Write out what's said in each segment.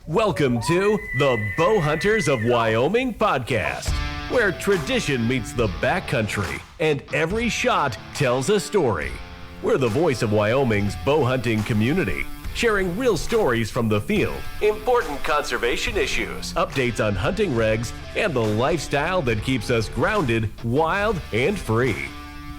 Welcome to the Bow Hunters of Wyoming podcast, where tradition meets the backcountry and every shot tells a story. We're the voice of Wyoming's bow hunting community, sharing real stories from the field, important conservation issues, updates on hunting regs, and the lifestyle that keeps us grounded, wild, and free.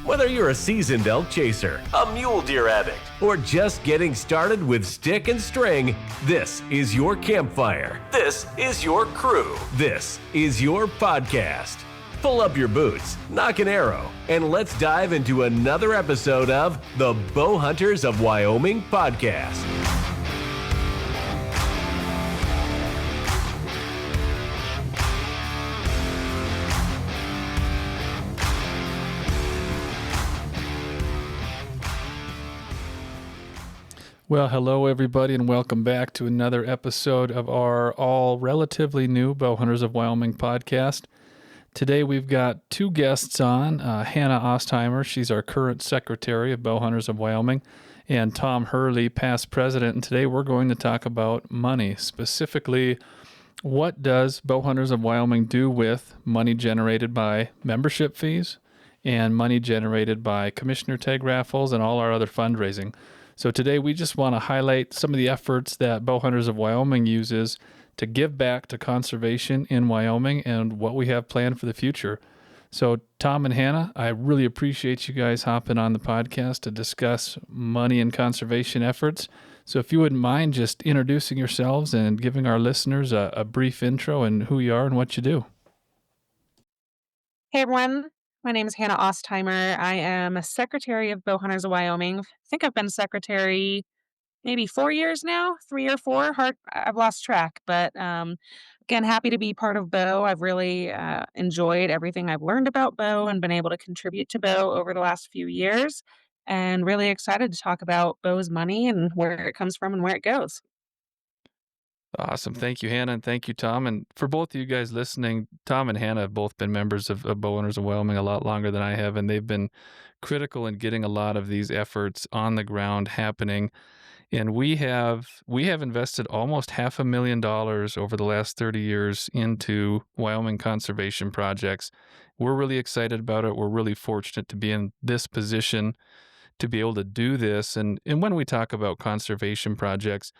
Whether you're a seasoned elk chaser, a mule deer addict, or just getting started with stick and string, this is your campfire. This is your crew. This is your podcast. Pull up your boots, knock an arrow, and let's dive into another episode of the Bow Hunters of Wyoming podcast. Well, hello everybody, and welcome back to another episode of our all relatively new Bow Hunters of Wyoming podcast. Today we've got two guests on, Hannah Ostheimer, she's our current secretary of Bow Hunters of Wyoming, and Tom Hurley, past president. And today we're going to talk about money, specifically what does Bow Hunters of Wyoming do with money generated by membership fees and money generated by commissioner tag raffles and all our other fundraising. So today we just want to highlight some of the efforts that Bow Hunters of Wyoming uses to give back to conservation in Wyoming and what we have planned for the future. So Tom and Hannah, I really appreciate you guys hopping on the podcast to discuss money and conservation efforts. So if you wouldn't mind just introducing yourselves and giving our listeners a brief intro and who you are and what you do. Hey everyone, my name is Hannah Ostheimer. I am a secretary of Bow Hunters of Wyoming. I think I've been secretary maybe 4 years now, 3 or 4. I've lost track, but again, happy to be part of Bow. I've really enjoyed everything I've learned about Bow and been able to contribute to Bow over the last few years, and really excited to talk about Bow's money and where it comes from and where it goes. Awesome. Thank you, Hannah, and thank you, Tom. And for both of you guys listening, Tom and Hannah have both been members of Bow Hunters of Wyoming a lot longer than I have, and they've been critical in getting a lot of these efforts on the ground happening. And we have invested almost $500,000 over the last 30 years into Wyoming conservation projects. We're really excited about it. We're really fortunate to be in this position to be able to do this. And when we talk about conservation projects,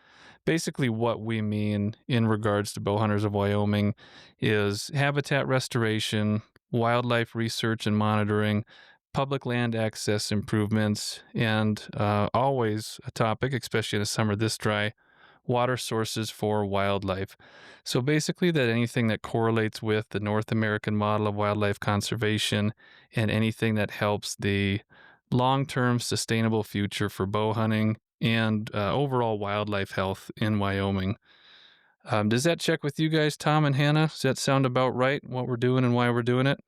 basically what we mean in regards to Bow Hunters of Wyoming is habitat restoration, wildlife research and monitoring, public land access improvements, and always a topic, especially in a summer this dry, water sources for wildlife. So basically that anything that correlates with the North American model of wildlife conservation and anything that helps the long-term sustainable future for bow hunting and overall wildlife health in Wyoming. Does that check with you guys, Tom and Hannah? Does that sound about right, what we're doing and why we're doing it?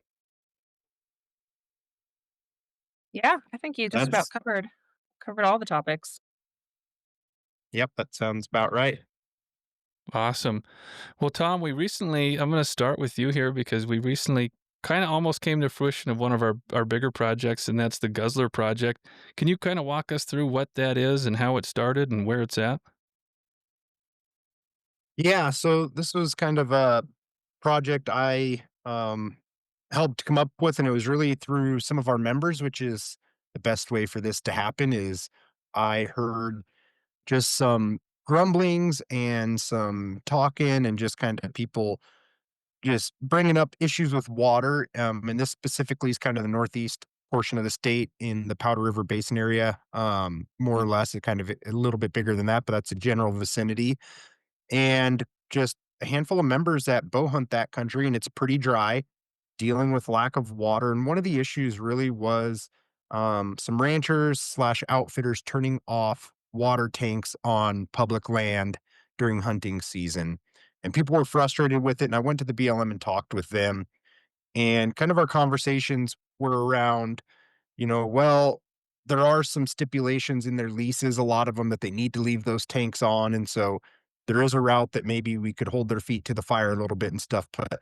Yeah, I think you just about That's covered all the topics. Yep, that sounds about right. Awesome. Well, Tom, I'm going to start with you here because we recently kind of almost came to fruition of one of our bigger projects, and that's the Guzzler Project. Can you kind of walk us through what that is and how it started and where it's at? Yeah, so this was kind of a project I helped come up with, and it was really through some of our members, which is the best way for this to happen. Is I heard just some grumblings and some talking and just kind of people just bringing up issues with water. And this specifically is kind of the northeast portion of the state in the Powder River Basin area, more or less. It kind of a little bit bigger than that, but that's a general vicinity. And just a handful of members that bow hunt that country, and it's pretty dry, dealing with lack of water. And one of the issues really was some ranchers slash outfitters turning off water tanks on public land during hunting season. And people were frustrated with it. And I went to the BLM and talked with them. And kind of our conversations were around, well, there are some stipulations in their leases, a lot of them that they need to leave those tanks on. And so there is a route that maybe we could hold their feet to the fire a little bit and stuff. But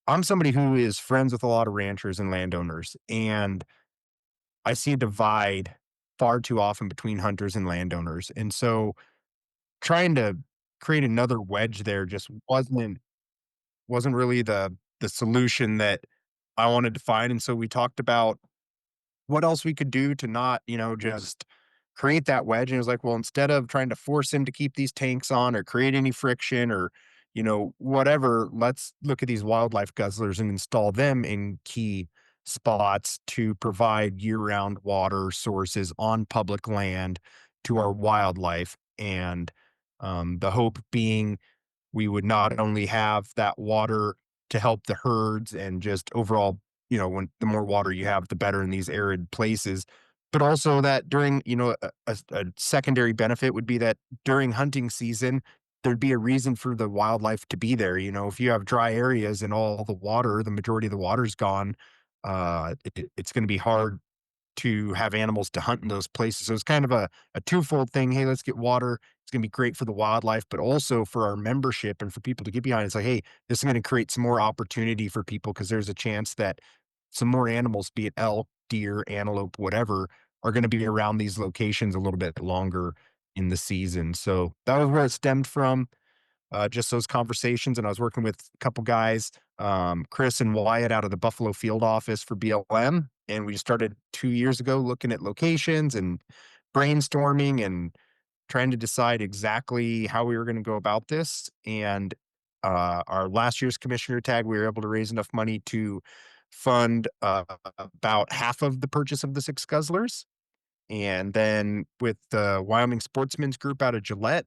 I'm somebody who is friends with a lot of ranchers and landowners, and I see a divide far too often between hunters and landowners. And so trying to create another wedge there just wasn't really the solution that I wanted to find. And so we talked about what else we could do to not, just create that wedge. And it was like, well, instead of trying to force him to keep these tanks on or create any friction or, whatever, let's look at these wildlife guzzlers and install them in key spots to provide year-round water sources on public land to our wildlife. And the hope being we would not only have that water to help the herds and just overall, when the more water you have, the better in these arid places. But also that during, a secondary benefit would be that during hunting season, there'd be a reason for the wildlife to be there. If you have dry areas and all the water, the majority of the water's gone, it's going to be hard to have animals to hunt in those places. So it's kind of a twofold thing. Hey, let's get water. It's going to be great for the wildlife, but also for our membership and for people to get behind. It's like, hey, this is going to create some more opportunity for people because there's a chance that some more animals, be it elk, deer, antelope, whatever, are going to be around these locations a little bit longer in the season. So that was where it stemmed from, just those conversations. And I was working with a couple guys, Chris and Wyatt out of the Buffalo field office for BLM. And we started 2 years ago looking at locations and brainstorming and trying to decide exactly how we were going to go about this. And our last year's commissioner tag, we were able to raise enough money to fund about half of the purchase of the six guzzlers. And then with the Wyoming Sportsman's Group out of Gillette,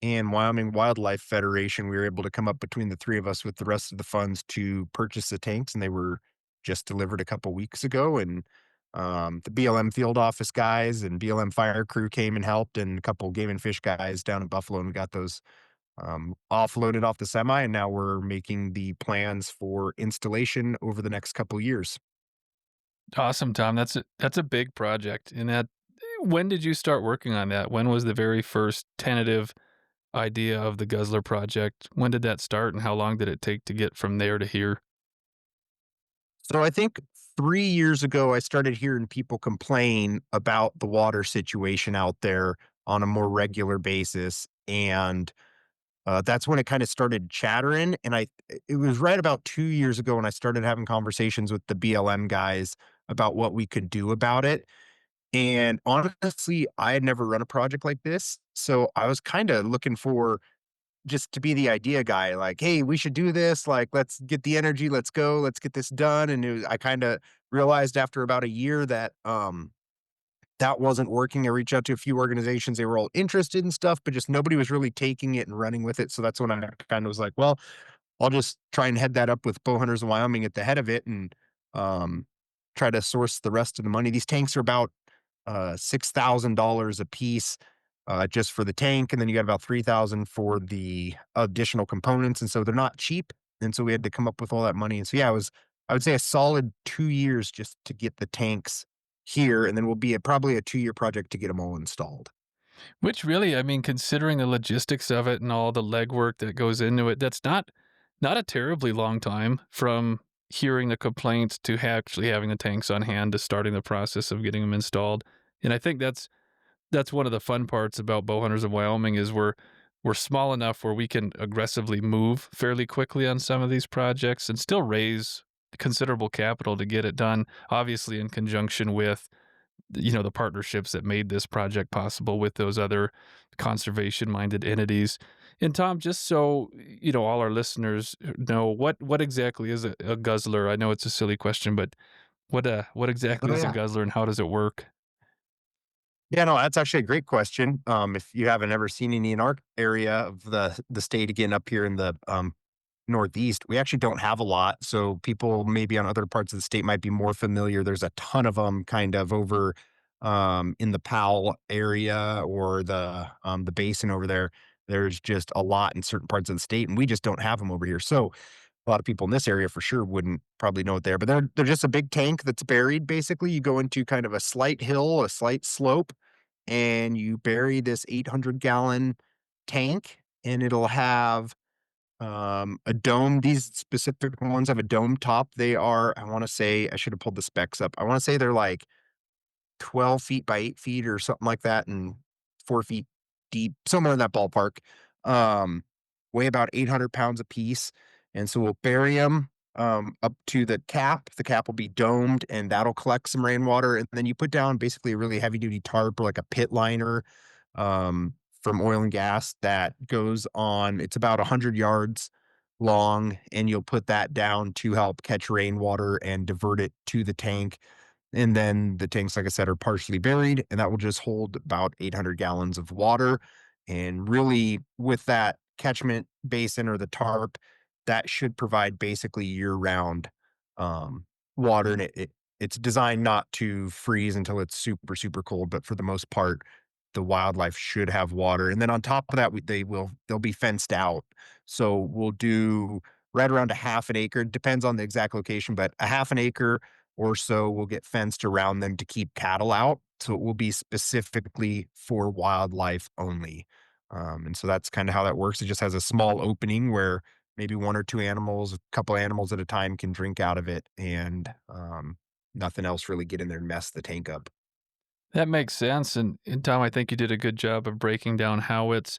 and Wyoming Wildlife Federation, we were able to come up between the three of us with the rest of the funds to purchase the tanks, and they were just delivered a couple weeks ago. And the BLM field office guys and BLM fire crew came and helped, and a couple game and fish guys down in Buffalo, and we got those offloaded off the semi. And now we're making the plans for installation over the next couple years. Awesome, Tom. That's a big project. And when did you start working on that? When was the very first tentative idea of the Guzzler project? When did that start, and how long did it take to get from there to here? So I think 3 years ago, I started hearing people complain about the water situation out there on a more regular basis. And that's when it kind of started chattering. And it was right about 2 years ago when I started having conversations with the BLM guys about what we could do about it. And honestly, I had never run a project like this. So I was kind of looking for just to be the idea guy, like, hey, we should do this. Like, let's get the energy. Let's go. Let's get this done. And I kind of realized after about a year that that wasn't working. I reached out to a few organizations. They were all interested in stuff, but just nobody was really taking it and running with it. So that's when I kind of was like, well, I'll just try and head that up with Bow Hunters of Wyoming at the head of it and um, try to source the rest of the money. These tanks are about $6,000 a piece just for the tank, and then you got about 3,000 for the additional components, and so they're not cheap. And so we had to come up with all that money. And so yeah, I would say a solid 2 years just to get the tanks here, and then will be probably a 2 year project to get them all installed. Which really, I mean, considering the logistics of it and all the legwork that goes into it, that's not a terribly long time from hearing the complaints to actually having the tanks on hand to starting the process of getting them installed. And I think that's one of the fun parts about Bow Hunters of Wyoming is we're small enough where we can aggressively move fairly quickly on some of these projects and still raise considerable capital to get it done, obviously in conjunction with the partnerships that made this project possible with those other conservation minded entities. And Tom, just so all our listeners know, what exactly is a guzzler? I know it's a silly question, but what exactly Oh is a yeah. guzzler and how does it work? Yeah, no, that's actually a great question. If you haven't ever seen any in our area of the state, again up here in the Northeast, we actually don't have a lot. So people maybe on other parts of the state might be more familiar. There's a ton of them kind of over in the Powell area or the basin over there. There's just a lot in certain parts of the state, and we just don't have them over here. So a lot of people in this area for sure wouldn't probably know it there, but they're just a big tank that's buried. Basically, you go into kind of a slight hill, a slight slope, and you bury this 800-gallon tank, and it'll have a dome. These specific ones have a dome top. They are, I want to say, I should have pulled the specs up. I want to say they're like 12 feet by 8 feet or something like that, and 4 feet deep, somewhere in that ballpark. um, weigh about 800 pounds a piece. And so we'll bury them up to the cap. The cap will be domed and that'll collect some rainwater. And then you put down basically a really heavy duty tarp or like a pit liner um, from oil and gas that goes on. It's about 100 yards long, and you'll put that down to help catch rainwater and divert it to the tank. And then the tanks, like I said, are partially buried, and that will just hold about 800 gallons of water. And really, with that catchment basin or the tarp, that should provide basically year-round water. And it's designed not to freeze until it's super, super cold, but for the most part, the wildlife should have water. And then on top of that, they'll be fenced out. So we'll do right around a half an acre, depends on the exact location, but a half an acre or so will get fenced around them to keep cattle out. So it will be specifically for wildlife only. And so that's kind of how that works. It just has a small opening where maybe one or two animals, a couple animals at a time can drink out of it and nothing else really get in there and mess the tank up. That makes sense. And Tom, I think you did a good job of breaking down how it's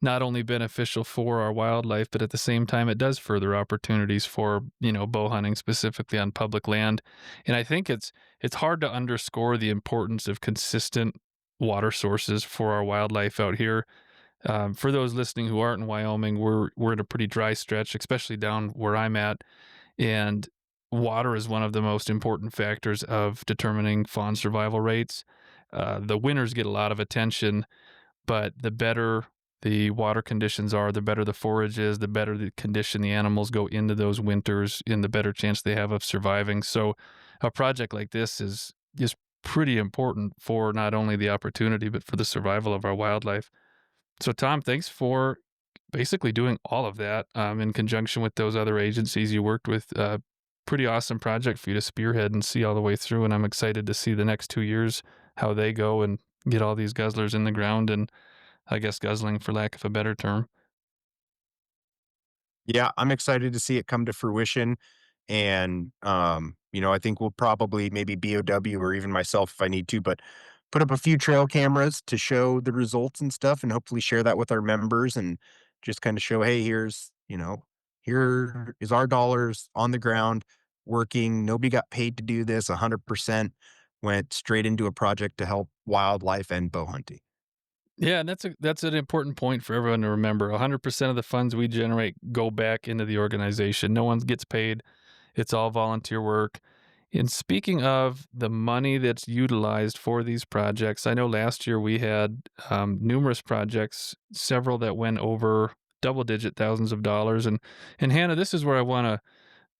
not only beneficial for our wildlife, but at the same time, it does further opportunities for, bow hunting specifically on public land. And I think it's hard to underscore the importance of consistent water sources for our wildlife out here. For those listening who aren't in Wyoming, we're in a pretty dry stretch, especially down where I'm at. And water is one of the most important factors of determining fawn survival rates. The winters get a lot of attention, but the better the water conditions are, the better the forage is, the better the condition the animals go into those winters, and the better chance they have of surviving. So, a project like this is pretty important for not only the opportunity but for the survival of our wildlife. So, Tom, thanks for basically doing all of that in conjunction with those other agencies you worked with. Pretty awesome project for you to spearhead and see all the way through. And I'm excited to see the next 2 years how they go and get all these guzzlers in the ground and I guess guzzling for lack of a better term. Yeah, I'm excited to see it come to fruition. And, I think we'll probably maybe BOW or even myself if I need to, but put up a few trail cameras to show the results and stuff and hopefully share that with our members and just kind of show, hey, here is our dollars on the ground working. Nobody got paid to do this. 100% went straight into a project to help wildlife and bow hunting. Yeah, and that's an important point for everyone to remember. 100% of the funds we generate go back into the organization. No one gets paid. It's all volunteer work. And speaking of the money that's utilized for these projects, I know last year we had numerous projects, several that went over double-digit thousands of dollars. And Hannah, this is where I want to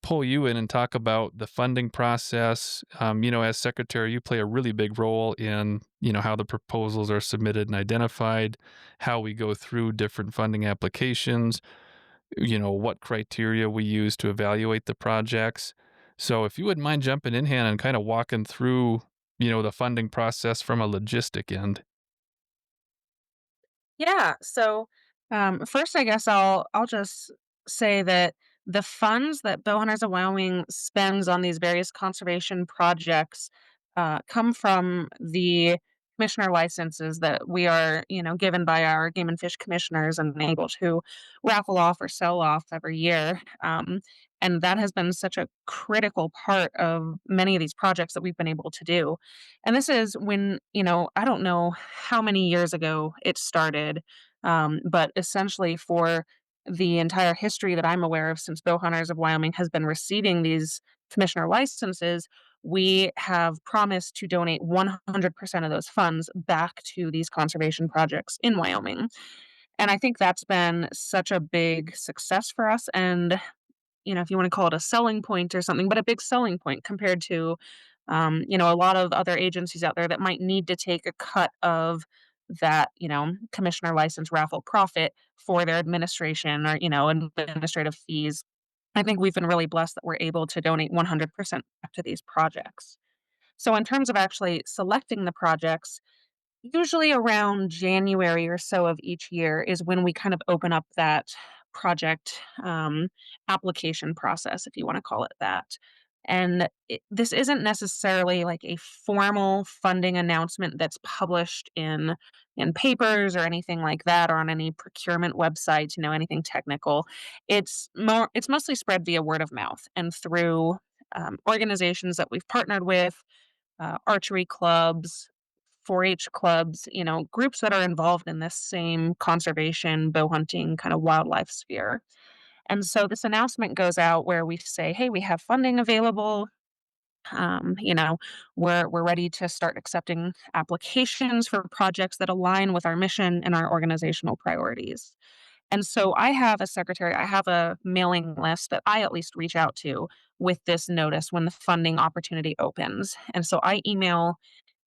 pull you in and talk about the funding process. As secretary, you play a really big role in, how the proposals are submitted and identified, how we go through different funding applications, what criteria we use to evaluate the projects. So if you wouldn't mind jumping in, Hannah, and kind of walking through, the funding process from a logistic end. Yeah. So, first, I guess I'll just say that the funds that Bowhunters of Wyoming spends on these various conservation projects come from the commissioner licenses that we are, given by our game and fish commissioners and able to raffle off or sell off every year. And that has been such a critical part of many of these projects that we've been able to do. And this is when, I don't know how many years ago it started, but essentially for the entire history that I'm aware of since Bow Hunters of Wyoming has been receiving these commissioner licenses, we have promised to donate 100% of those funds back to these conservation projects in Wyoming. And I think that's been such a big success for us. And if you want to call it a selling point or something, but a big selling point compared to, a lot of other agencies out there that might need to take a cut of that, commissioner license raffle profit for their administration or, administrative fees. I think we've been really blessed that we're able to donate 100% back to these projects. So, in terms of actually selecting the projects, usually around January or so of each year is when we kind of open up that project application process, if you want to call it that. And this isn't necessarily like a formal funding announcement that's published in in papers or anything like that, or on any procurement websites, anything technical. It's mostly spread via word of mouth and through organizations that we've partnered with, archery clubs, 4-H clubs, groups that are involved in this same conservation, bow hunting kind of wildlife sphere. And so this announcement goes out where we say, hey, we have funding available. Um, you know, we're ready to start accepting applications for projects that align with our mission and our organizational priorities. And so I have a mailing list that I at least reach out to with this notice when the funding opportunity opens. And so I email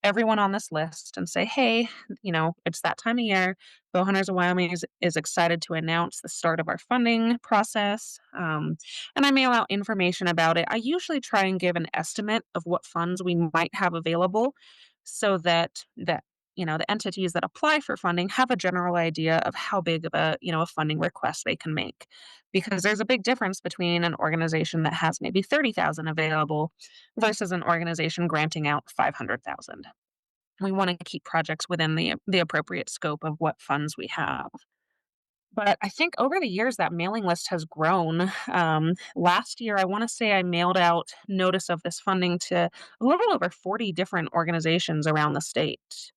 everyone on this list and say, hey, it's that time of year. Bow Hunters of Wyoming is excited to announce the start of our funding process. And I mail out information about it. I usually try and give an estimate of what funds we might have available so that the entities that apply for funding have a general idea of how big of a funding request they can make. Because there's a big difference between an organization that has maybe 30,000 available versus an organization granting out 500,000. We want to keep projects within the appropriate scope of what funds we have. But I think over the years that mailing list has grown. Last year, I want to say I mailed out notice of this funding to a little over 40 different organizations around the state.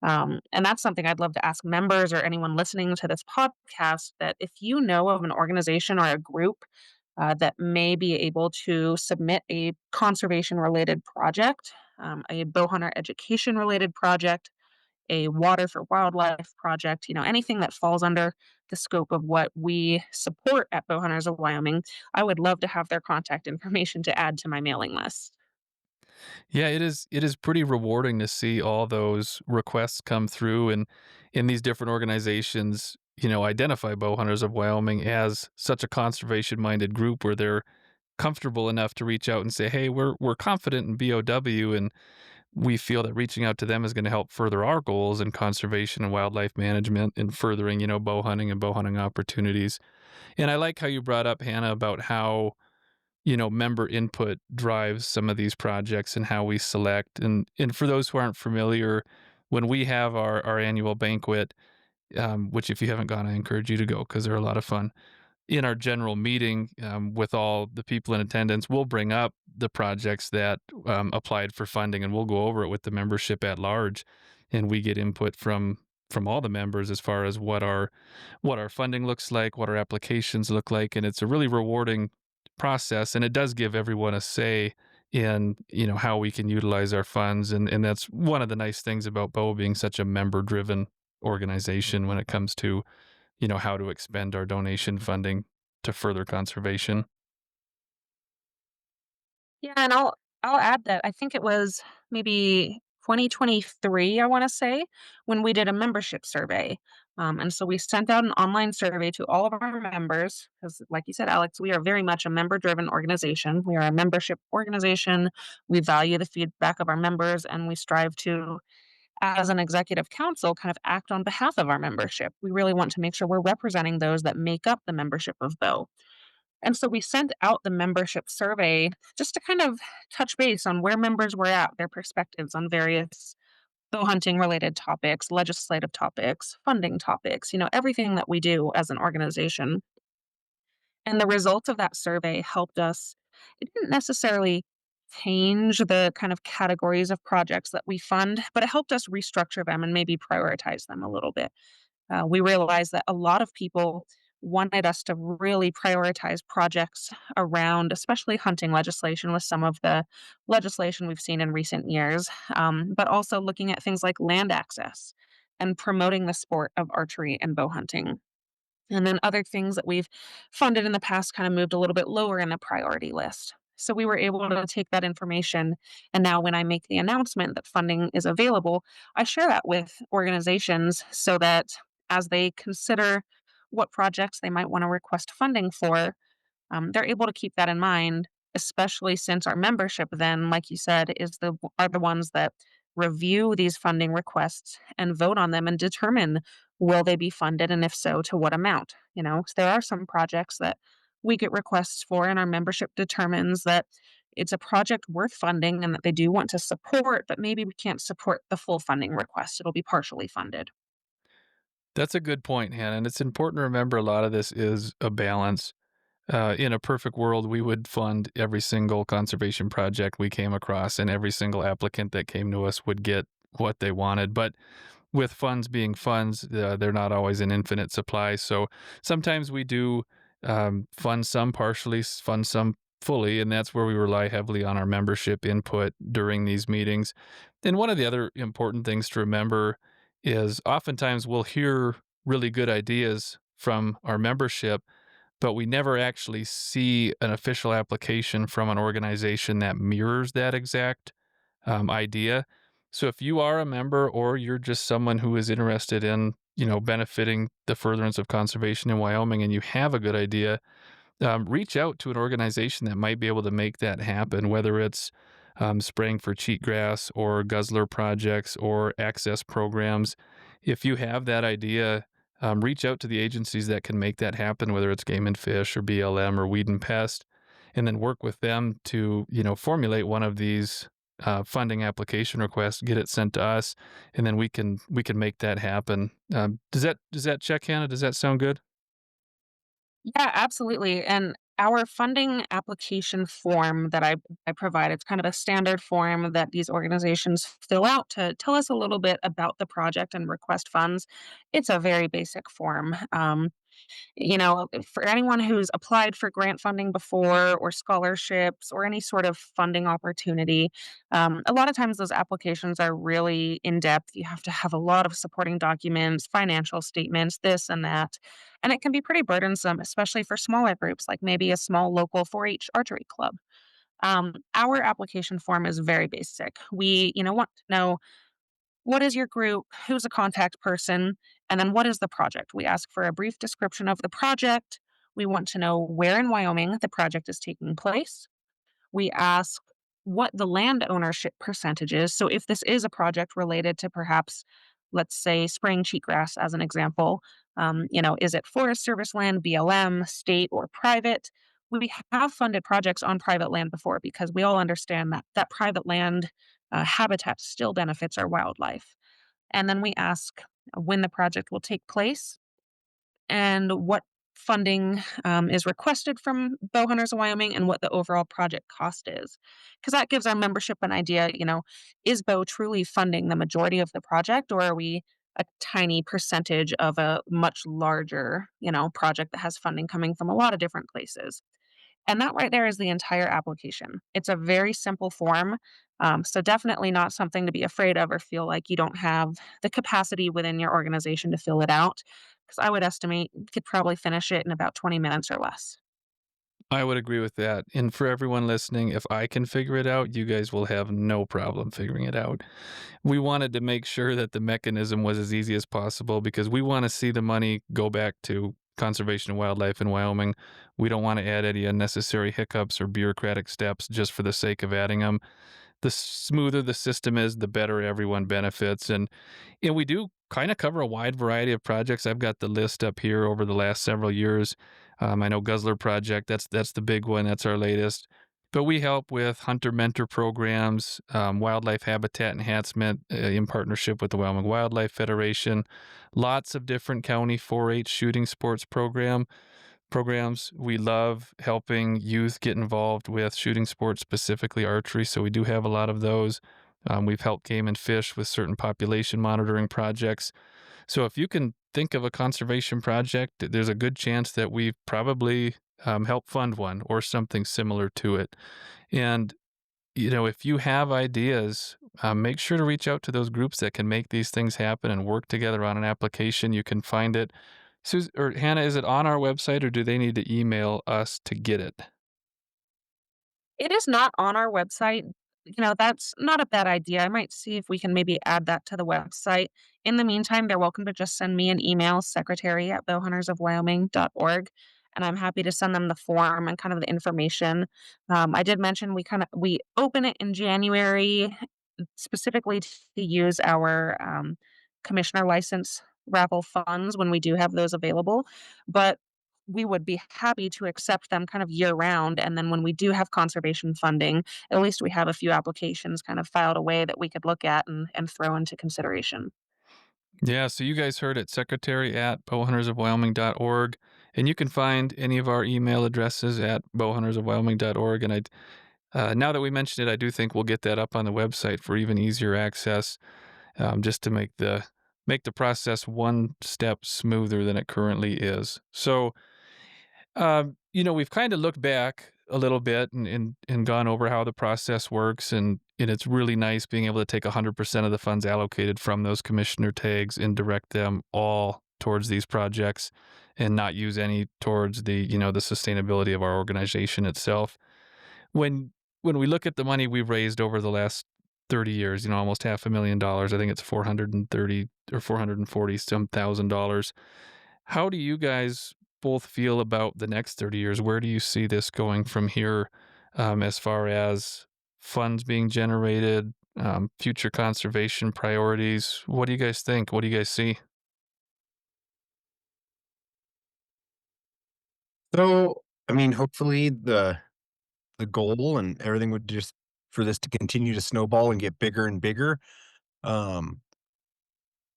And that's something I'd love to ask members or anyone listening to this podcast, that if you know of an organization or a group that may be able to submit a conservation related project, a bow hunter education related project, a water for wildlife project, anything that falls under the scope of what we support at Bow Hunters of Wyoming, I would love to have their contact information to add to my mailing list. Yeah, it is pretty rewarding to see all those requests come through and in these different organizations, identify bow hunters of Wyoming as such a conservation minded group where they're comfortable enough to reach out and say, "Hey, we're confident in BOW and we feel that reaching out to them is going to help further our goals in conservation and wildlife management and furthering, bow hunting and bow hunting opportunities." And I like how you brought up Hannah about how member input drives some of these projects and how we select. And for those who aren't familiar, when we have our annual banquet, which if you haven't gone, I encourage you to go because they're a lot of fun. In our general meeting with all the people in attendance, we'll bring up the projects that applied for funding, and we'll go over it with the membership at large, and we get input from all the members as far as what our funding looks like, what our applications look like, and it's a really rewarding process, and it does give everyone a say in how we can utilize our funds, and that's one of the nice things about Bo being such a member driven organization when it comes to how to expend our donation funding to further conservation. Yeah, and I'll add that I think it was maybe 2023, I want to say, when we did a membership survey. And so we sent out an online survey to all of our members because, like you said, Alex, we are very much a member driven organization. We are a membership organization. We value the feedback of our members and we strive to, as an executive council, kind of act on behalf of our membership. We really want to make sure we're representing those that make up the membership of Bo. And so we sent out the membership survey just to kind of touch base on where members were at, their perspectives on various bow hunting related topics, legislative topics, funding topics, everything that we do as an organization. And the results of that survey helped us. It didn't necessarily change the kind of categories of projects that we fund, but it helped us restructure them and maybe prioritize them a little bit. We realized that a lot of people wanted us to really prioritize projects around, especially hunting legislation, with some of the legislation we've seen in recent years, but also looking at things like land access and promoting the sport of archery and bow hunting. And then other things that we've funded in the past kind of moved a little bit lower in the priority list. So we were able to take that information. And now, when I make the announcement that funding is available, I share that with organizations so that as they consider what projects they might want to request funding for, they're able to keep that in mind, especially since our membership then, like you said, are the ones that review these funding requests and vote on them and determine will they be funded, and if so, to what amount. So there are some projects that we get requests for and our membership determines that it's a project worth funding and that they do want to support, but maybe we can't support the full funding request. It'll be partially funded. That's a good point, Hannah. And it's important to remember a lot of this is a balance. In a perfect world, we would fund every single conservation project we came across, and every single applicant that came to us would get what they wanted. But with funds being funds, they're not always an infinite supply. So sometimes we do fund some partially, fund some fully, and that's where we rely heavily on our membership input during these meetings. And one of the other important things to remember is oftentimes we'll hear really good ideas from our membership, but we never actually see an official application from an organization that mirrors that exact idea. So if you are a member or you're just someone who is interested in, benefiting the furtherance of conservation in Wyoming and you have a good idea, reach out to an organization that might be able to make that happen, whether it's spraying for cheatgrass or guzzler projects or access programs. If you have that idea, reach out to the agencies that can make that happen, whether it's Game and Fish or BLM or Weed and Pest, and then work with them to, formulate one of these funding application requests, get it sent to us, and then we can make that happen. Does that check, Hannah? Does that sound good? Yeah, absolutely. And our funding application form that I provide, it's kind of a standard form that these organizations fill out to tell us a little bit about the project and request funds. It's a very basic form. For anyone who's applied for grant funding before or scholarships or any sort of funding opportunity, a lot of times those applications are really in depth. You have to have a lot of supporting documents, financial statements, this and that. And it can be pretty burdensome, especially for smaller groups, like maybe a small local 4 H archery club. Our application form is very basic. We want to know what is your group? Who's a contact person? And then what is the project? We ask for a brief description of the project. We want to know where in Wyoming the project is taking place. We ask what the land ownership percentage is. So if this is a project related to perhaps, let's say, spraying cheatgrass as an example, is it Forest Service land, BLM, state, or private? We have funded projects on private land before because we all understand that private land habitat still benefits our wildlife. And then we ask when the project will take place and what funding is requested from bow hunters of Wyoming and what the overall project cost is. Because that gives our membership an idea, is Bow truly funding the majority of the project or are we a tiny percentage of a much larger, project that has funding coming from a lot of different places? And that right there is the entire application. It's a very simple form. So definitely not something to be afraid of or feel like you don't have the capacity within your organization to fill it out. Because I would estimate you could probably finish it in about 20 minutes or less. I would agree with that. And for everyone listening, if I can figure it out, you guys will have no problem figuring it out. We wanted to make sure that the mechanism was as easy as possible because we want to see the money go back to conservation and wildlife in Wyoming. We don't want to add any unnecessary hiccups or bureaucratic steps just for the sake of adding them. The smoother the system is, the better everyone benefits. And we do kind of cover a wide variety of projects. I've got the list up here over the last several years. I know Guzzler Project, that's the big one, that's our latest. But we help with hunter mentor programs, wildlife habitat enhancement in partnership with the Wyoming Wildlife Federation, lots of different county 4-H shooting sports programs. We love helping youth get involved with shooting sports, specifically archery. So we do have a lot of those. We've helped Game and Fish with certain population monitoring projects. So if you can think of a conservation project, there's a good chance that we've probably helped fund one or something similar to it. And if you have ideas, make sure to reach out to those groups that can make these things happen and work together on an application. You can find it. Or Hannah, is it on our website or do they need to email us to get it? It is not on our website. That's not a bad idea. I might see if we can maybe add that to the website. In the meantime, they're welcome to just send me an email, secretary@bowhuntersofwyoming.org, and I'm happy to send them the form and kind of the information. I did mention we open it in January specifically to use our commissioner license raffle funds when we do have those available. But we would be happy to accept them kind of year round. And then when we do have conservation funding, at least we have a few applications kind of filed away that we could look at and throw into consideration. Yeah, so you guys heard it, secretary at bowhuntersofwyoming.org. And you can find any of our email addresses at bowhuntersofwyoming.org. And now that we mentioned it, I do think we'll get that up on the website for even easier access, just to make the process one step smoother than it currently is. So, we've kind of looked back a little bit and gone over how the process works, and it's really nice being able to take 100% of the funds allocated from those commissioner tags and direct them all towards these projects and not use any towards the sustainability of our organization itself. When we look at the money we've raised over the last 30 years, almost $500,000, I think it's 430 or 440 some thousand dollars. How do you guys both feel about the next 30 years? Where do you see this going from here, as far as funds being generated, future conservation priorities? What do you guys think? What do you guys see? So, I mean, hopefully the goal and everything would just for this to continue to snowball and get bigger and bigger. Um,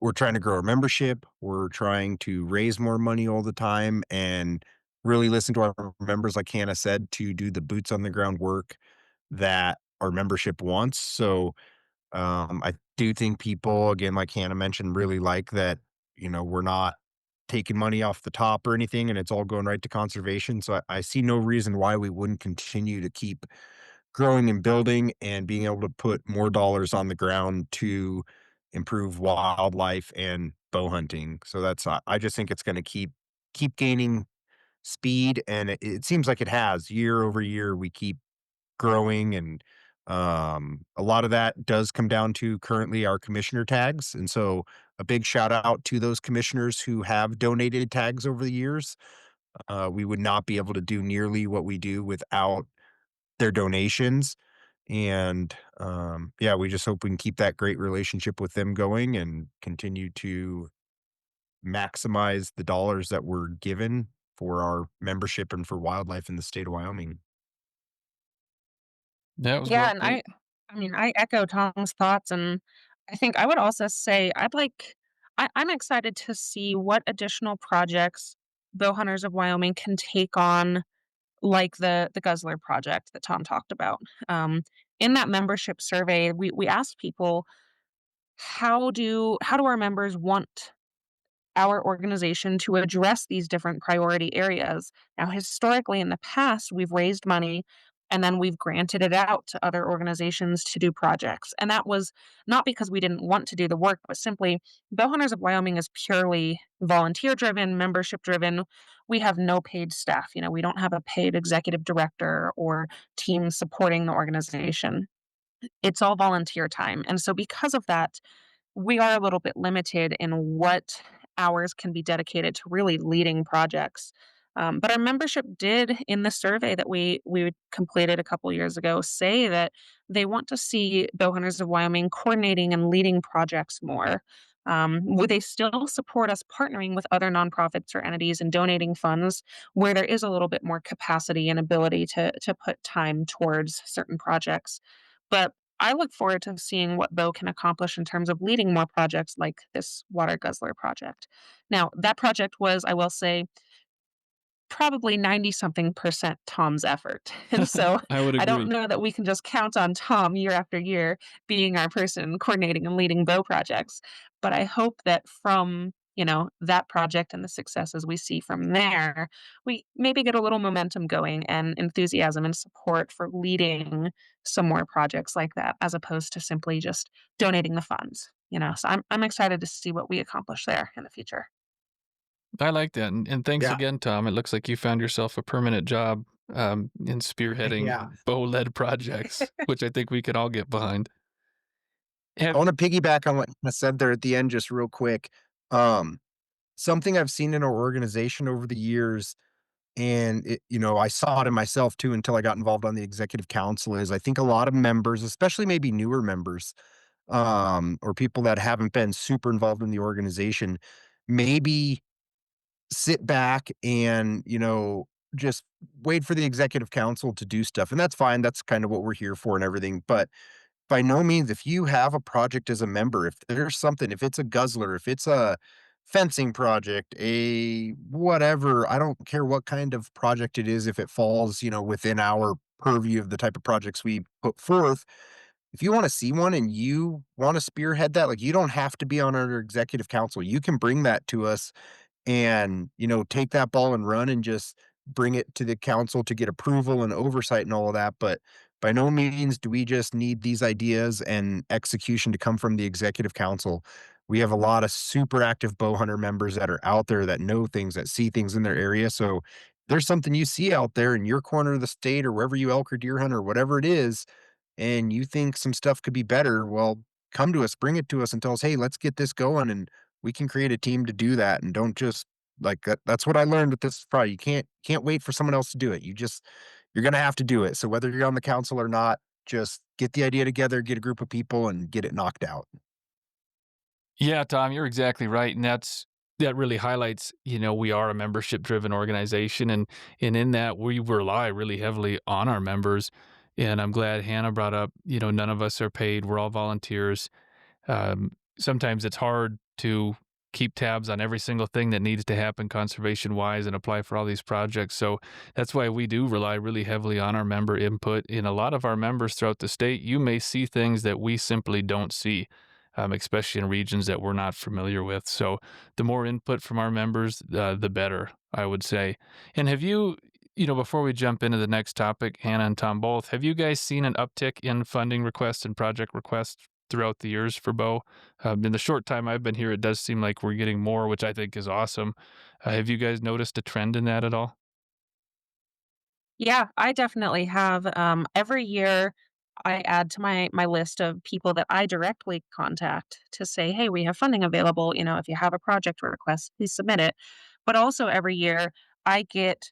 we're trying to grow our membership. We're trying to raise more money all the time and really listen to our members, like Hannah said, to do the boots on the ground work that our membership wants. So I do think people, again, like Hannah mentioned, really like that, we're not taking money off the top or anything and it's all going right to conservation. So I see no reason why we wouldn't continue to keep growing and building and being able to put more dollars on the ground to improve wildlife and bow hunting. So I just think it's going to keep gaining speed, and it seems like it has year over year. We keep growing, and a lot of that does come down to currently our commissioner tags. And so a big shout out to those commissioners who have donated tags over the years. We would not be able to do nearly what we do without their donations. And yeah, we just hope we can keep that great relationship with them going and continue to maximize the dollars that we're given for our membership and for wildlife in the state of Wyoming. That was Yeah, well and said. I mean, I echo Tom's thoughts, and I think I would also say I'm excited to see what additional projects bow hunters of Wyoming can take on, like the Guzzler project that Tom talked about. Um, in that membership survey, we asked people how do our members want our organization to address these different priority areas. Now, historically, in the past, we've raised money and then we've granted it out to other organizations to do projects. And that was not because we didn't want to do the work, but simply Bow Hunters of Wyoming is purely volunteer driven, membership driven. We have no paid staff. We don't have a paid executive director or team supporting the organization. It's all volunteer time. And so, because of that, we are a little bit limited in what hours can be dedicated to really leading projects. But our membership did, in the survey that we completed a couple years ago, say that they want to see bow hunters of Wyoming coordinating and leading projects more. Would they still support us partnering with other nonprofits or entities and donating funds where there is a little bit more capacity and ability to put time towards certain projects? But I look forward to seeing what Bo can accomplish in terms of leading more projects like this Water Guzzler project. Now, that project was, I will say, probably 90 something percent Tom's effort. And so I would I don't agree. know that we can just count on Tom year after year being our person coordinating and leading Bo projects. But I hope that from that project and the successes we see from there, we maybe get a little momentum going and enthusiasm and support for leading some more projects like that, as opposed to simply just donating the funds. So I'm excited to see what we accomplish there in the future. I like that, and thanks Yeah. again, Tom. It looks like you found yourself a permanent job, in spearheading Yeah. bow-led projects, which I think we can all get behind. I Have want to piggyback on what I said there at the end, just real quick. Um, Something I've seen in our organization over the years, and I saw it in myself too until I got involved on the executive council, is I think a lot of members, especially maybe newer members, or people that haven't been super involved in the organization, maybe sit back and, just wait for the executive council to do stuff. And that's fine. That's kind of what we're here for and everything. But by no means, if you have a project as a member, if there's something, if it's a guzzler, if it's a fencing project, a whatever, I don't care what kind of project it is, if it falls, within our purview of the type of projects we put forth, if you want to see one and you want to spearhead that, like you don't have to be on our executive council. You can bring that to us and, take that ball and run and just bring it to the council to get approval and oversight and all of that. But by no means do we just need these ideas and execution to come from the executive council. We have a lot of super active bow hunter members that are out there that know things, that see things in their area. So there's something you see out there in your corner of the state or wherever you elk or deer hunt or whatever it is, and you think some stuff could be better, well, come to us, bring it to us and tell us, "Hey, let's get this going," and we can create a team to do that, and don't just like that's what I learned with this fry. You can't wait for someone else to do it. You're gonna have to do it. So whether you're on the council or not, just get the idea together, get a group of people, and get it knocked out. Yeah, Tom, you're exactly right, and that really highlights, we are a membership-driven organization, and in that we rely really heavily on our members. And I'm glad Hannah brought up, none of us are paid; we're all volunteers. Sometimes it's hard to keep tabs on every single thing that needs to happen conservation-wise and apply for all these projects. So that's why we do rely really heavily on our member input. In a lot of our members throughout the state, you may see things that we simply don't see, especially in regions that we're not familiar with. So the more input from our members, the better, I would say. And have you, before we jump into the next topic, Hannah and Tom both, have you guys seen an uptick in funding requests and project requests throughout the years for Bow? In the short time I've been here, it does seem like we're getting more, which I think is awesome. Have you guys noticed a trend in that at all? Yeah, I definitely have. Every year, I add to my list of people that I directly contact to say, "Hey, we have funding available. If you have a project request, please submit it." But also every year, I get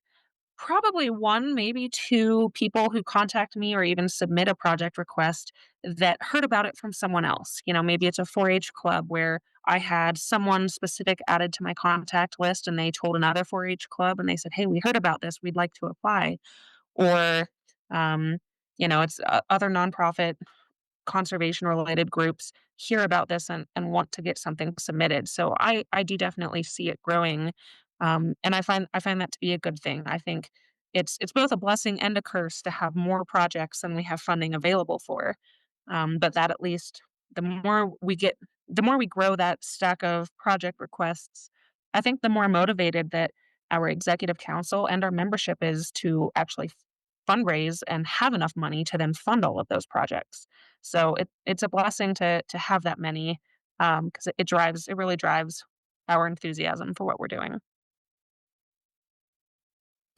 probably 1, maybe 2 people who contact me or even submit a project request that heard about it from someone else. Maybe it's a 4-H club where I had someone specific added to my contact list and they told another 4-H club and they said, "Hey, we heard about this. We'd like to apply." Or, um, it's other nonprofit conservation related groups hear about this and want to get something submitted. So I do definitely see it growing, and I find that to be a good thing. I think it's both a blessing and a curse to have more projects than we have funding available for. But that at least the more we get, the more we grow that stack of project requests, I think the more motivated that our executive council and our membership is to actually fundraise and have enough money to then fund all of those projects. So it's a blessing to have that many, because it really drives our enthusiasm for what we're doing.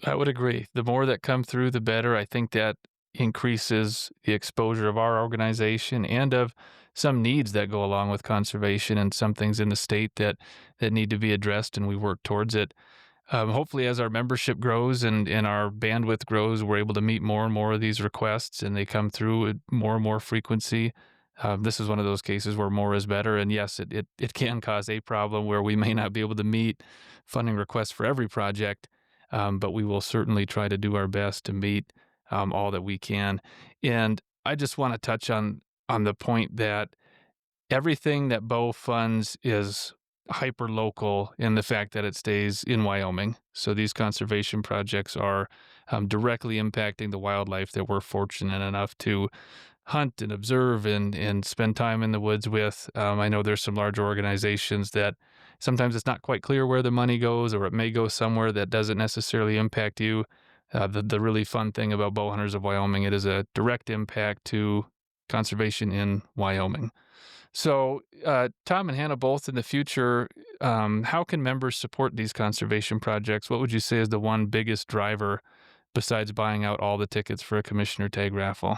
I would agree. The more that come through, the better. I think that increases the exposure of our organization and of some needs that go along with conservation and some things in the state that need to be addressed, and we work towards it. Hopefully, as our membership grows and our bandwidth grows, we're able to meet more and more of these requests, and they come through with more and more frequency. This is one of those cases where more is better, and yes, it can cause a problem where we may not be able to meet funding requests for every project, but we will certainly try to do our best to meet all that we can. And I just want to touch on the point that everything that Bow funds is hyper local in the fact that it stays in Wyoming. So these conservation projects are directly impacting the wildlife that we're fortunate enough to hunt and observe and spend time in the woods with. I know there's some larger organizations that sometimes it's not quite clear where the money goes, or it may go somewhere that doesn't necessarily impact you. The really fun thing about Bow Hunters of Wyoming, it is a direct impact to conservation in Wyoming. So, Tom and Hannah, both in the future, how can members support these conservation projects? What would you say is the one biggest driver besides buying out all the tickets for a commissioner tag raffle?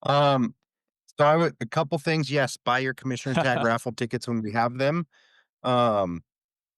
Um, so I would a couple things. Yes, buy your commissioner tag raffle tickets when we have them. Um,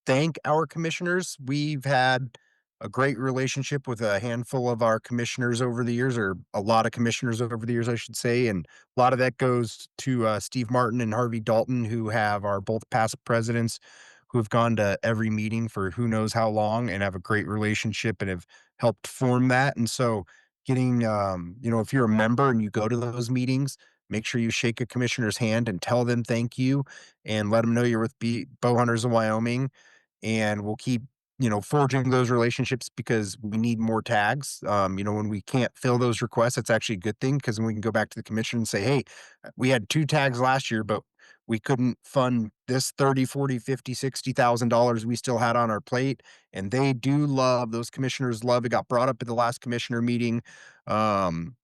thank our commissioners. We've had a great relationship with a handful of our commissioners over the years, or a lot of commissioners over the years, I should say. And a lot of that goes to Steve Martin and Harvey Dalton, who have our both past presidents. who have gone to every meeting for who knows how long and have a great relationship and have helped form that. And so getting, if you're a member and you go to those meetings, make sure you shake a commissioner's hand and tell them thank you and let them know you're with Bow Hunters of Wyoming, and we'll keep forging those relationships because we need more tags. When we can't fill those requests, that's actually a good thing because then we can go back to the commission and say, hey, we had 2 tags last year, but we couldn't fund this 30, 40, 50, $60,000 we still had on our plate. And they do love, those commissioners love, it got brought up at the last commissioner meeting. Um,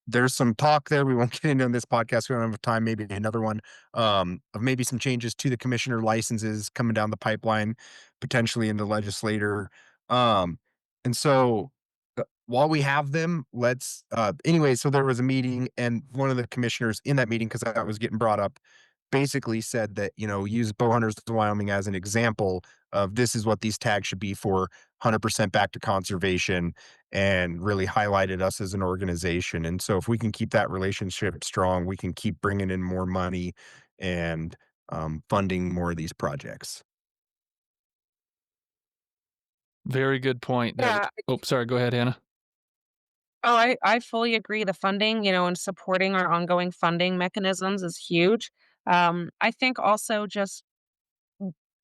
there's some talk there. We won't get into in this podcast. We don't have time, maybe another one, of maybe some changes to the commissioner licenses coming down the pipeline, potentially in the legislator. And so while we have them, anyway, so there was a meeting, and one of the commissioners in that meeting, because that was getting brought up, basically said that, use Bow Hunters of Wyoming as an example of this is what these tags should be for, 100% back to conservation, and really highlighted us as an organization. And so if we can keep that relationship strong, we can keep bringing in more money and funding more of these projects. Very good point. Yeah. Oh, sorry. Go ahead, Hannah. Oh, I fully agree. The funding, and supporting our ongoing funding mechanisms is huge. I think also just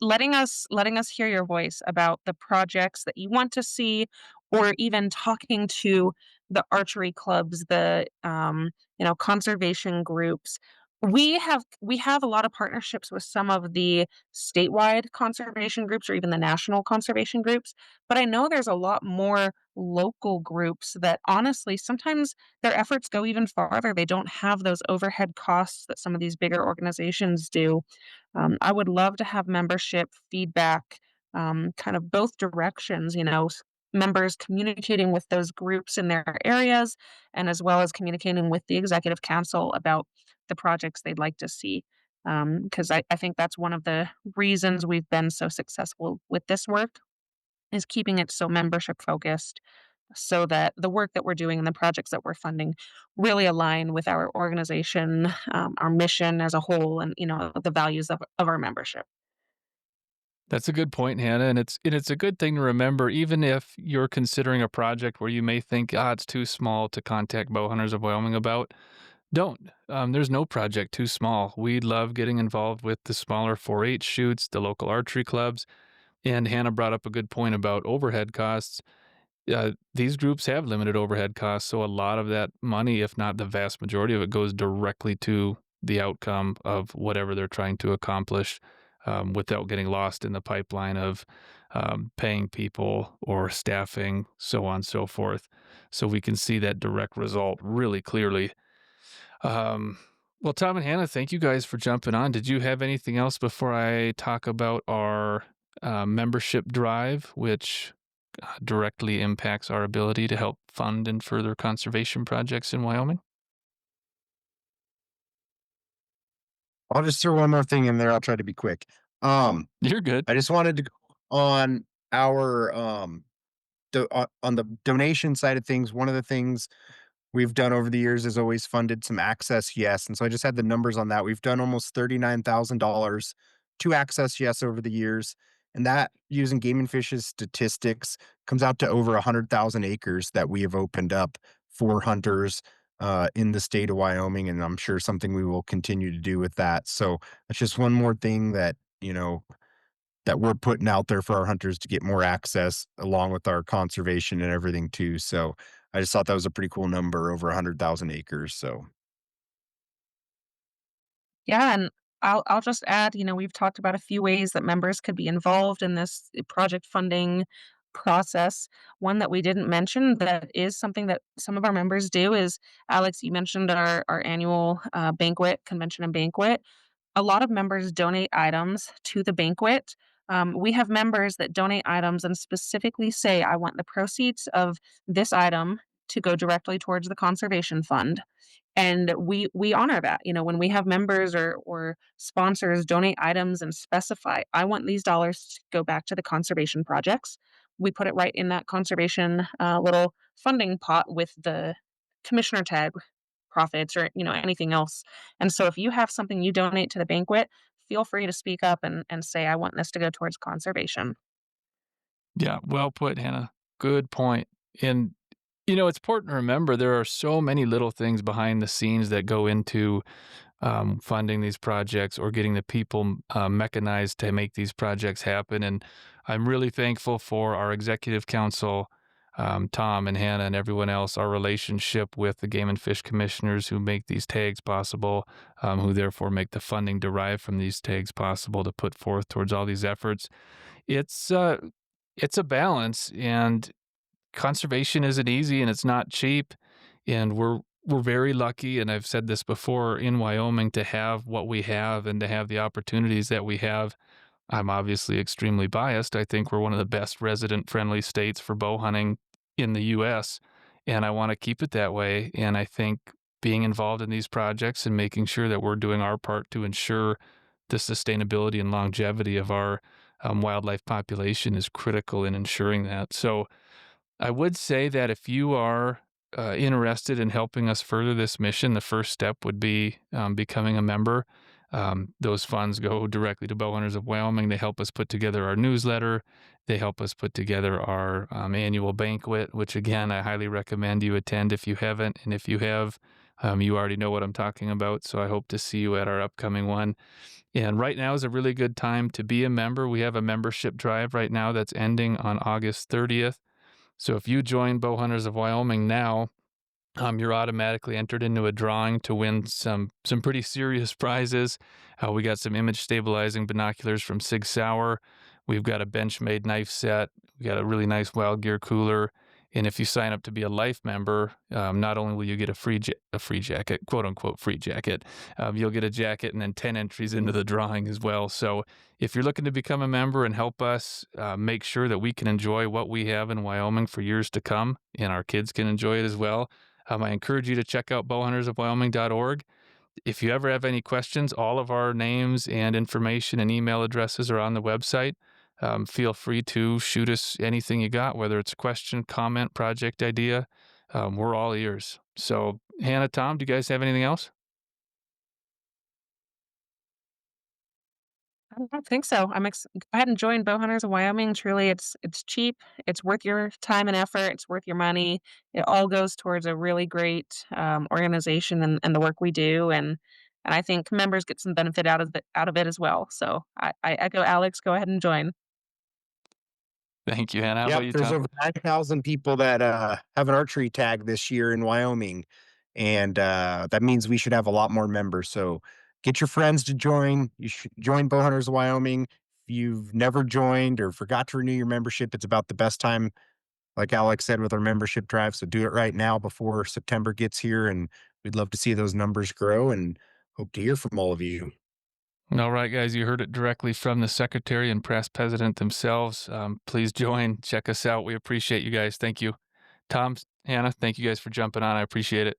letting us hear your voice about the projects that you want to see, or even talking to the archery clubs, the conservation groups. We have a lot of partnerships with some of the statewide conservation groups or even the national conservation groups, but I know there's a lot more local groups that honestly sometimes their efforts go even farther. They don't have those overhead costs that some of these bigger organizations do. I would love to have membership feedback, kind of both directions, members communicating with those groups in their areas, and as well as communicating with the executive council about the projects they'd like to see. Because I think that's one of the reasons we've been so successful with this work is keeping it so membership focused so that the work that we're doing and the projects that we're funding really align with our organization, our mission as a whole, and the values of our membership. That's a good point, Hannah, and it's a good thing to remember, even if you're considering a project where you may think, it's too small to contact Bow Hunters of Wyoming about. Don't. There's no project too small. We love getting involved with the smaller 4-H shoots, the local archery clubs, and Hannah brought up a good point about overhead costs. These groups have limited overhead costs, so a lot of that money, if not the vast majority of it, goes directly to the outcome of whatever they're trying to accomplish, without getting lost in the pipeline of paying people or staffing, so on and so forth. So we can see that direct result really clearly. Well, Tom and Hannah, thank you guys for jumping on. Did you have anything else before I talk about our membership drive, which directly impacts our ability to help fund and further conservation projects in Wyoming? I'll just throw one more thing in there. I'll try to be quick. You're good. I just wanted to go on our on the donation side of things. One of the things we've done over the years is always funded some Access Yes, and so I just had the numbers on that. We've done almost $39,000 to Access Yes over the years, and that, using Game and Fish's statistics, comes out to over 100,000 acres that we have opened up for hunters in the state of Wyoming, and I'm sure something we will continue to do with that. So that's just one more thing that that we're putting out there for our hunters to get more access, along with our conservation and everything too. So I just thought that was a pretty cool number, over 100,000 acres. So Yeah, and I'll just add, we've talked about a few ways that members could be involved in this project funding process. One that we didn't mention that is something that some of our members do is, Alex, you mentioned our annual banquet, convention and banquet. A lot of members donate items to the banquet. We have members that donate items and specifically say, I want the proceeds of this item to go directly towards the conservation fund. And we honor that. When we have members or sponsors donate items and specify, I want these dollars to go back to the conservation projects, we put it right in that conservation little funding pot with the commissioner tag profits or anything else. And so if you have something you donate to the banquet, feel free to speak up and say, I want this to go towards conservation. Yeah, well put, Hannah. Good point. And it's important to remember there are so many little things behind the scenes that go into funding these projects or getting the people mechanized to make these projects happen. And I'm really thankful for our executive council, Tom and Hannah and everyone else, our relationship with the Game and Fish commissioners who make these tags possible, who therefore make the funding derived from these tags possible to put forth towards all these efforts. It's uh, it's a balance, and conservation isn't easy and it's not cheap. And we're very lucky, and I've said this before, in Wyoming to have what we have and to have the opportunities that we have. I'm obviously extremely biased. I think we're one of the best resident friendly states for bow hunting in the US, and I want to keep it that way. And I think being involved in these projects and making sure that we're doing our part to ensure the sustainability and longevity of our wildlife population is critical in ensuring that. So I would say that if you are interested in helping us further this mission, the first step would be becoming a member. Those funds go directly to Bowhunters of Wyoming. They help us put together our newsletter. They help us put together our annual banquet, which again, I highly recommend you attend if you haven't. And if you have, you already know what I'm talking about. So I hope to see you at our upcoming one. And right now is a really good time to be a member. We have a membership drive right now that's ending on August 30th. So if you join Bowhunters of Wyoming now, you're automatically entered into a drawing to win some pretty serious prizes. We got some image stabilizing binoculars from Sig Sauer. We've got a Benchmade knife set. We got a really nice Wild Gear cooler. And if you sign up to be a life member, not only will you get a free jacket, quote unquote free jacket, you'll get a jacket and then 10 entries into the drawing as well. So if you're looking to become a member and help us make sure that we can enjoy what we have in Wyoming for years to come, and our kids can enjoy it as well, I encourage you to check out bowhuntersofwyoming.org. If you ever have any questions, all of our names and information and email addresses are on the website. Feel free to shoot us anything you got, whether it's a question, comment, project idea. We're all ears. So, Hannah, Tom, do you guys have anything else? I don't think so. Go ahead and join Bowhunters of Wyoming. Truly, it's cheap. It's worth your time and effort. It's worth your money. It all goes towards a really great organization and the work we do. And I think members get some benefit out of it as well. So I echo Alex. Go ahead and join. Thank you, Hannah. How about Yep, you, there's Tom? over 9,000 people that have an archery tag this year in Wyoming, and that means we should have a lot more members. So get your friends to join. You should join Bowhunters of Wyoming. If you've never joined or forgot to renew your membership, it's about the best time, like Alex said, with our membership drive. So do it right now before September gets here, and we'd love to see those numbers grow and hope to hear from all of you. All right, guys, you heard it directly from the secretary and press president themselves. Please join, check us out. We appreciate you guys. Thank you. Tom, Hannah, thank you guys for jumping on. I appreciate it.